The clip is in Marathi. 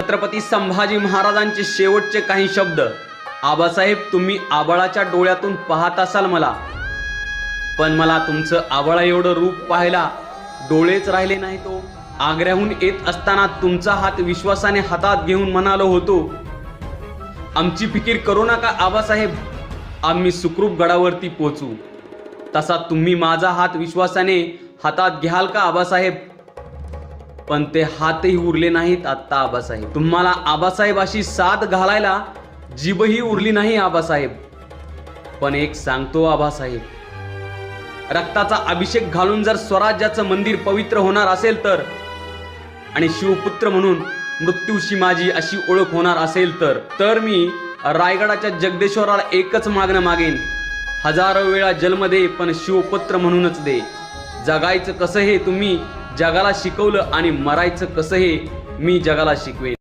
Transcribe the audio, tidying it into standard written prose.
छत्रपती संभाजी महाराजांचे शेवटचे काही शब्द. आबासाहेब, तुम्ही आबाळाच्या डोळ्यातून पाहत असाल मला, पण मला तुमचं आबाळा एवढं रूप पाहायला डोळेच राहिले नाही. तो आग्र्याहून येत असताना तुमचा हात विश्वासाने हातात घेऊन म्हणालो होतो, आमची फिकीर करू नका आबासाहेब, आम्ही सुखरूप गडावरती पोचू. तसा तुम्ही माझा हात विश्वासाने हातात घ्याल का आबासाहेब? पण ते हातही उरले नाहीत आत्ता आबासाहेब. तुम्हाला आबासाहेब अशी साथ घालायला जीभही उरली नाही आबासाहेब. पण एक सांगतो आबासाहेब, रक्ताचा अभिषेक घालून जर स्वराज्याचं मंदिर पवित्र होणार असेल तर, आणि शिवपुत्र म्हणून मृत्यूशी माझी अशी ओळख होणार असेल तर मी रायगडाच्या जगदेश्वराला एकच मागणं मागेन, हजारो वेळा जन्म दे पण शिवपुत्र म्हणूनच दे. जगायचं कसं हे तुम्ही जगाला शिकवलं आणि मरायचं कसं हे मी जगाला शिकवेन.